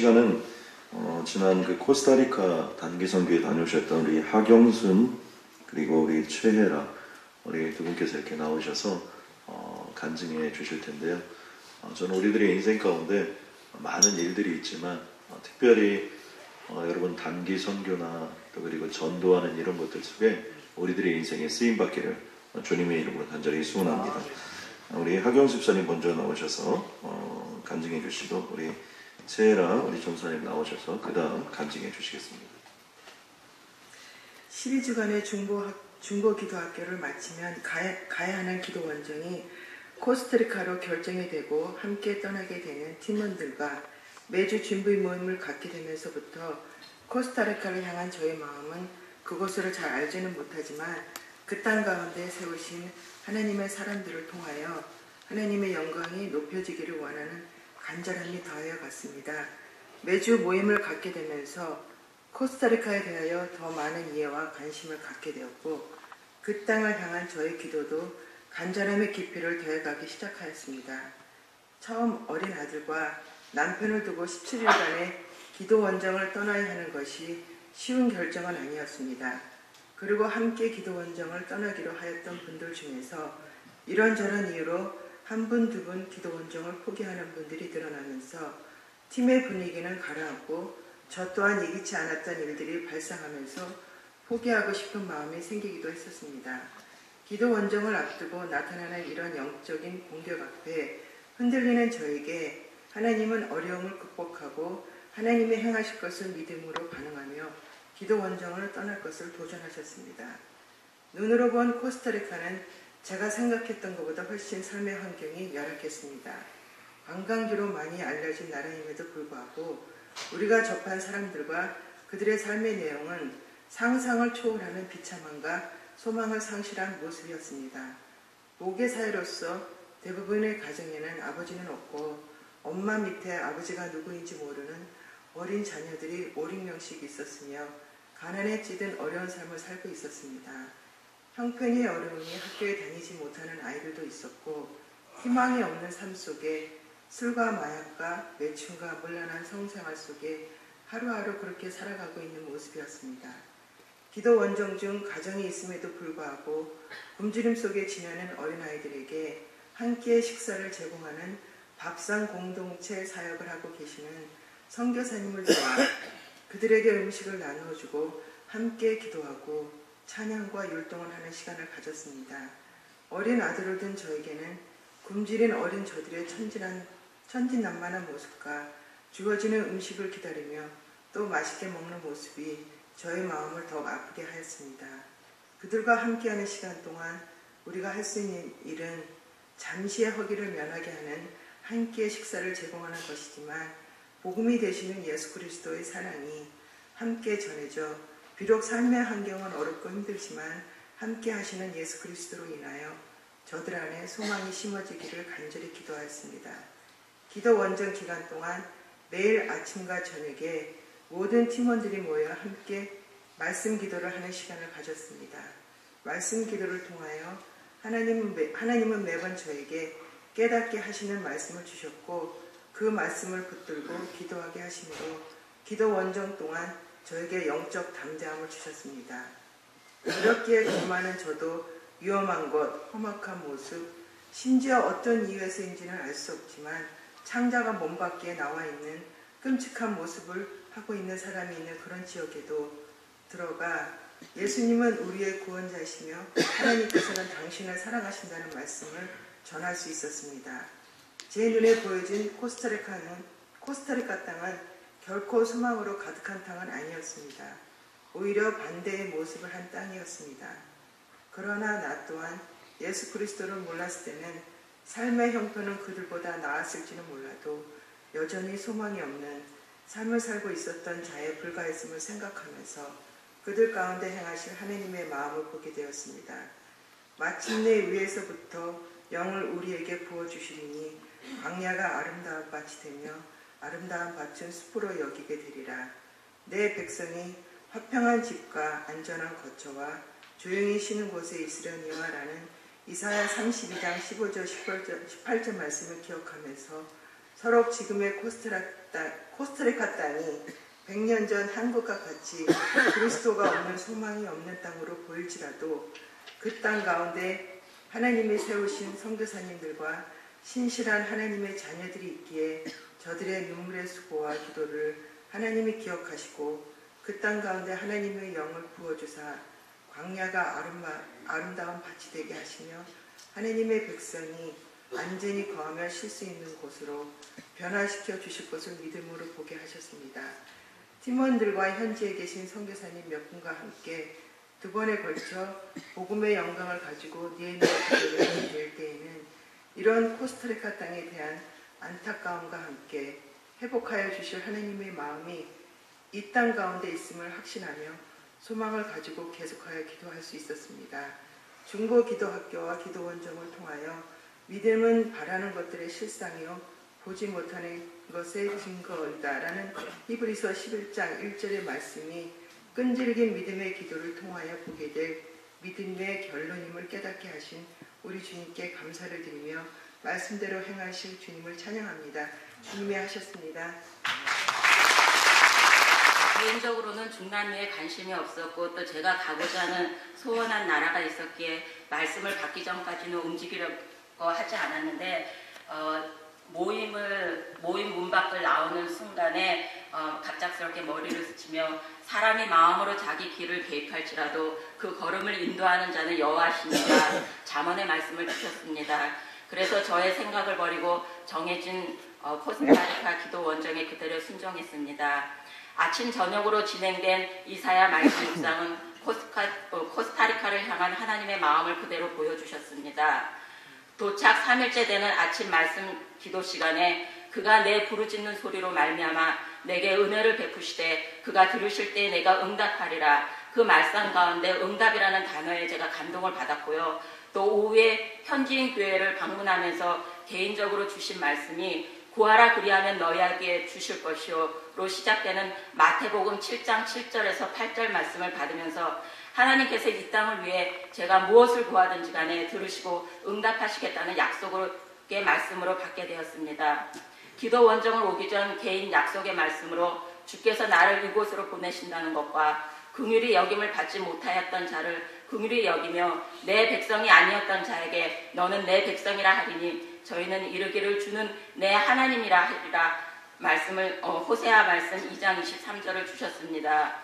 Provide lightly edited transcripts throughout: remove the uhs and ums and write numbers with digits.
시간은 지난 그 코스타리카 단기 선교에 다녀오셨던 우리 하경순 그리고 우리 최혜라 우리 두 분께서 이렇게 나오셔서 간증해 주실 텐데요. 저는 우리들의 인생 가운데 많은 일들이 있지만 특별히 여러분 단기 선교나 또 그리고 전도하는 이런 것들 속에 우리들의 인생에 쓰임 받기를 주님의 이름으로 간절히 소원합니다. 우리 하경수 집사님 먼저 나오셔서 간증해 주시고 우리 최혜라 우리 전사님 나오셔서 그 다음 간증해 주시겠습니다. 12주간의 중보 기도학교를 마치면 가야 하는 기도 원정이 코스타리카로 결정이 되고 함께 떠나게 되는 팀원들과 매주 준비 모임을 갖게 되면서부터 코스타리카를 향한 저의 마음은 그곳을 잘 알지는 못하지만 그 땅 가운데 세우신 하나님의 사람들을 통하여 하나님의 영광이 높여지기를 원하는 간절함이 더하여 갔습니다. 매주 모임을 갖게 되면서 코스타리카에 대하여 더 많은 이해와 관심을 갖게 되었고 그 땅을 향한 저의 기도도 간절함의 깊이를 더해가기 시작하였습니다. 처음 어린 아들과 남편을 두고 17일간의 기도 원정을 떠나야 하는 것이 쉬운 결정은 아니었습니다. 그리고 함께 기도 원정을 떠나기로 하였던 분들 중에서 이런저런 이유로 한 분, 두 분 기도 원정을 포기하는 분들이 드러나면서 팀의 분위기는 가라앉고 저 또한 예기치 않았던 일들이 발생하면서 포기하고 싶은 마음이 생기기도 했었습니다. 기도 원정을 앞두고 나타나는 이런 영적인 공격 앞에 흔들리는 저에게 하나님은 어려움을 극복하고 하나님이 행하실 것을 믿음으로 반응하며 기도 원정을 떠날 것을 도전하셨습니다. 눈으로 본 코스타리카는 제가 생각했던 것보다 훨씬 삶의 환경이 열악했습니다. 관광지로 많이 알려진 나라임에도 불구하고 우리가 접한 사람들과 그들의 삶의 내용은 상상을 초월하는 비참함과 소망을 상실한 모습이었습니다. 모계 사회로서 대부분의 가정에는 아버지는 없고 엄마 밑에 아버지가 누구인지 모르는 어린 자녀들이 5~6명씩 있었으며 가난에 찌든 어려운 삶을 살고 있었습니다. 형편이 어려우니 학교에 다니지 못하는 아이들도 있었고 희망이 없는 삶 속에 술과 마약과 매춘과 문란한 성생활 속에 하루하루 그렇게 살아가고 있는 모습이었습니다. 기도 원정 중 가정이 있음에도 불구하고 굶주림 속에 지내는 어린아이들에게 함께 식사를 제공하는 밥상 공동체 사역을 하고 계시는 선교사님을 도와 그들에게 음식을 나누어주고 함께 기도하고 찬양과 율동을 하는 시간을 가졌습니다. 어린 아들을 둔 저에게는 굶주린 어린 저들의 천진난만한 모습과 주어지는 음식을 기다리며 또 맛있게 먹는 모습이 저의 마음을 더욱 아프게 하였습니다. 그들과 함께하는 시간 동안 우리가 할 수 있는 일은 잠시의 허기를 면하게 하는 함께 식사를 제공하는 것이지만 복음이 되시는 예수 그리스도의 사랑이 함께 전해져 비록 삶의 환경은 어렵고 힘들지만 함께 하시는 예수 그리스도로 인하여 저들 안에 소망이 심어지기를 간절히 기도하였습니다. 기도 원정 기간 동안 매일 아침과 저녁에 모든 팀원들이 모여 함께 말씀 기도를 하는 시간을 가졌습니다. 말씀 기도를 통하여 하나님은 매번 저에게 깨닫게 하시는 말씀을 주셨고 그 말씀을 붙들고 기도하게 하심으로 기도 원정 동안 저에게 영적 담대함을 주셨습니다. 이렇기에 교만한 저도 위험한 것, 험악한 모습, 심지어 어떤 이유에서인지는 알 수 없지만 창자가 몸 밖에 나와 있는 끔찍한 모습을 하고 있는 사람이 있는 그런 지역에도 들어가 예수님은 우리의 구원자이시며 하나님께서는 당신을 사랑하신다는 말씀을 전할 수 있었습니다. 제 눈에 보여진 코스타리카 땅은 결코 소망으로 가득한 땅은 아니었습니다. 오히려 반대의 모습을 한 땅이었습니다. 그러나 나 또한 예수 그리스도를 몰랐을 때는 삶의 형편은 그들보다 나았을지는 몰라도 여전히 소망이 없는 삶을 살고 있었던 자에 불과했음을 생각하면서 그들 가운데 행하실 하나님의 마음을 보게 되었습니다. 마침내 위에서부터 영을 우리에게 부어주시리니 광야가 아름다운 밭이 되며 아름다운 밭은 숲으로 여기게 되리라. 내 백성이 화평한 집과 안전한 거처와 조용히 쉬는 곳에 있으려니와 라는 이사야 32장 15절 18절 말씀을 기억하면서 서로 지금의 코스타리카 땅이 100년 전 한국과 같이 그리스도가 없는 소망이 없는 땅으로 보일지라도 그 땅 가운데 하나님이 세우신 선교사님들과 신실한 하나님의 자녀들이 있기에 저들의 눈물의 수고와 기도를 하나님이 기억하시고 그 땅 가운데 하나님의 영을 부어주사 광야가 아름다운 밭이 되게 하시며 하나님의 백성이 안전히 거하며 쉴 수 있는 곳으로 변화시켜 주실 것을 믿음으로 보게 하셨습니다. 팀원들과 현지에 계신 선교사님 몇 분과 함께 두 번에 걸쳐 복음의 영광을 가지고 니에미아 기도를 드릴 때에는 이런 코스타리카 땅에 대한 안타까움과 함께 회복하여 주실 하나님의 마음이 이 땅 가운데 있음을 확신하며 소망을 가지고 계속하여 기도할 수 있었습니다. 중보 기도학교와 기도원정을 통하여 믿음은 바라는 것들의 실상이요 보지 못하는 것의 증거이다라는 히브리서 11장 1절의 말씀이 끈질긴 믿음의 기도를 통하여 보게 될 믿음의 결론임을 깨닫게 하신 우리 주님께 감사를 드리며 말씀대로 행하실 주님을 찬양합니다. 주님이 하셨습니다. 개인적으로는 중남미에 관심이 없었고 또 제가 가고자 하는 소원한 나라가 있었기에 말씀을 받기 전까지는 움직이려고 하지 않았는데 모임 문 밖을 나오는 순간에 갑작스럽게 머리를 스치며 사람이 마음으로 자기 길을 개입할지라도 그 걸음을 인도하는 자는 여호와시니라 잠언의 말씀을 지켰습니다. 그래서 저의 생각을 버리고 정해진 코스타리카 기도 원정에 그대로 순종했습니다. 아침 저녁으로 진행된 이사야 말씀 묵상은 코스타리카를 향한 하나님의 마음을 그대로 보여주셨습니다. 도착 3일째 되는 아침 말씀 기도 시간에 그가 내 부르짖는 소리로 말미암아 내게 은혜를 베푸시되 그가 들으실 때 내가 응답하리라. 그 말씀 가운데 응답이라는 단어에 제가 감동을 받았고요. 또 오후에 현지인 교회를 방문하면서 개인적으로 주신 말씀이 구하라 그리하면 너희에게 주실 것이요로 시작되는 마태복음 7장 7절에서 8절 말씀을 받으면서 하나님께서 이 땅을 위해 제가 무엇을 구하든지 간에 들으시고 응답하시겠다는 약속의 말씀으로 받게 되었습니다. 기도 원정을 오기 전 개인 약속의 말씀으로 주께서 나를 이곳으로 보내신다는 것과 긍휼히 여김을 받지 못하였던 자를 긍휼히 여기며 내 백성이 아니었던 자에게 너는 내 백성이라 하리니 저희는 이르기를 주는 내 하나님이라 하리라 말씀을 호세아 말씀 2장 23절을 주셨습니다.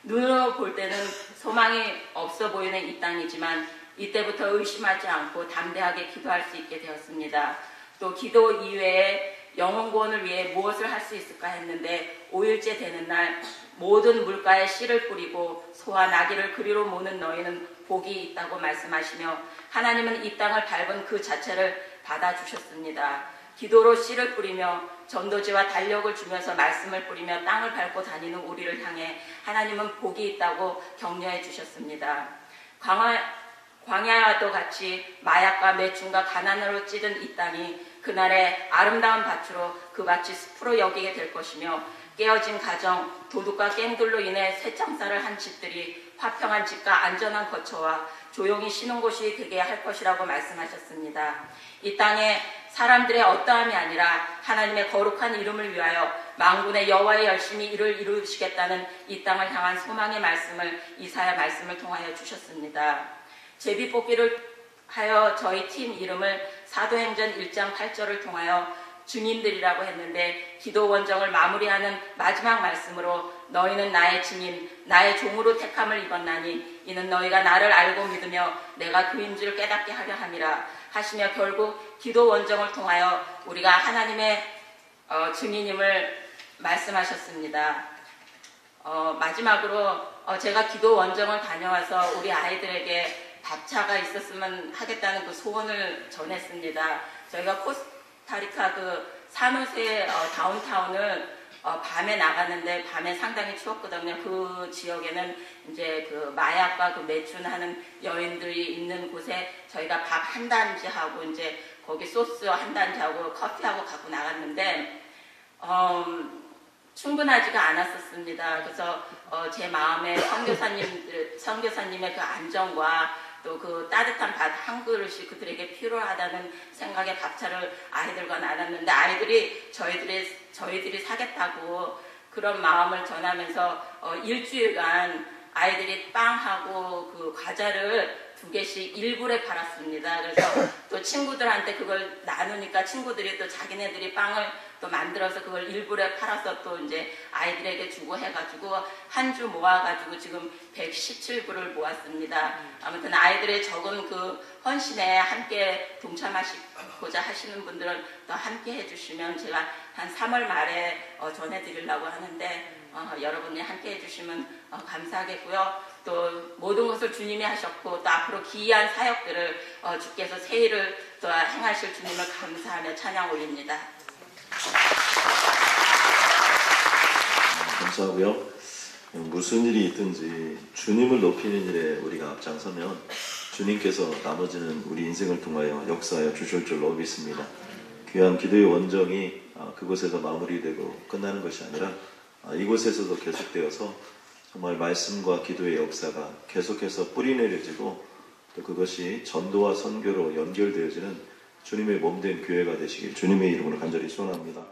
눈으로 볼 때는 소망이 없어 보이는 이 땅이지만 이때부터 의심하지 않고 담대하게 기도할 수 있게 되었습니다. 또 기도 이외에 영혼 구원을 위해 무엇을 할 수 있을까 했는데 5일째 되는 날 모든 물가에 씨를 뿌리고 소와 나귀를 그리로 모는 너희는 복이 있다고 말씀하시며 하나님은 이 땅을 밟은 그 자체를 받아주셨습니다. 기도로 씨를 뿌리며 전도지와 달력을 주면서 말씀을 뿌리며 땅을 밟고 다니는 우리를 향해 하나님은 복이 있다고 격려해 주셨습니다. 광야와도 같이 마약과 매춘과 가난으로 찌든 이 땅이 그날의 아름다운 밭으로 그 밭이 숲으로 여기게 될 것이며 깨어진 가정, 도둑과 갱들로 인해 새창살을 한 집들이 화평한 집과 안전한 거처와 조용히 쉬는 곳이 되게 할 것이라고 말씀하셨습니다. 이 땅에 사람들의 어떠함이 아니라 하나님의 거룩한 이름을 위하여 만군의 여호와의 열심히 일을 이루시겠다는 이 땅을 향한 소망의 말씀을 이사야 말씀을 통하여 주셨습니다. 제비뽑기를 하여 저희 팀 이름을 사도행전 1장 8절을 통하여 증인들이라고 했는데 기도 원정을 마무리하는 마지막 말씀으로 너희는 나의 증인, 나의 종으로 택함을 입었나니 이는 너희가 나를 알고 믿으며 내가 그인 줄 깨닫게 하려 함이라 하시며 결국 기도 원정을 통하여 우리가 하나님의 증인임을 말씀하셨습니다. 마지막으로 제가 기도 원정을 다녀와서 우리 아이들에게 밥차가 있었으면 하겠다는 그 소원을 전했습니다. 저희가 코스타리카 그 산호세 다운타운을 밤에 나갔는데 밤에 상당히 추웠거든요. 그 지역에는 이제 그 마약과 그 매춘하는 여인들이 있는 곳에 저희가 밥 한 단지 하고 이제 거기 소스 한 단지 하고 커피하고 갖고 나갔는데 충분하지가 않았었습니다. 그래서 제 마음에 선교사님의 그 안정과 또 그 따뜻한 밥 한 그릇이 그들에게 필요하다는 생각에 밥차를 아이들과 나눴는데 아이들이 저희들이 사겠다고 그런 마음을 전하면서 일주일간 아이들이 빵하고 그 과자를 2개씩 1불에 팔았습니다. 그래서 또 친구들한테 그걸 나누니까 친구들이 또 자기네들이 빵을 또 만들어서 그걸 1불에 팔아서 또 이제 아이들에게 주고 해가지고 한 주 모아가지고 지금 117불을 모았습니다. 아무튼 아이들의 적은 그 헌신에 함께 동참하시고자 하시는 분들은 또 함께 해주시면 제가 한 3월 말에 전해드리려고 하는데 여러분이 함께 해주시면 감사하겠고요. 또 모든 것을 주님이 하셨고 또 앞으로 기이한 사역들을 주께서 새 일을 또 행하실 주님을 감사하며 찬양 올립니다. 감사하고요. 무슨 일이 있든지 주님을 높이는 일에 우리가 앞장서면 주님께서 나머지는 우리 인생을 통하여 역사하여 주실 줄로 믿습니다. 귀한 기도의 원정이 그곳에서 마무리되고 끝나는 것이 아니라 이곳에서도 계속되어서 정말 말씀과 기도의 역사가 계속해서 뿌리내려지고 또 그것이 전도와 선교로 연결되어지는 주님의 몸된 교회가 되시길 주님의 이름으로 간절히 소원합니다.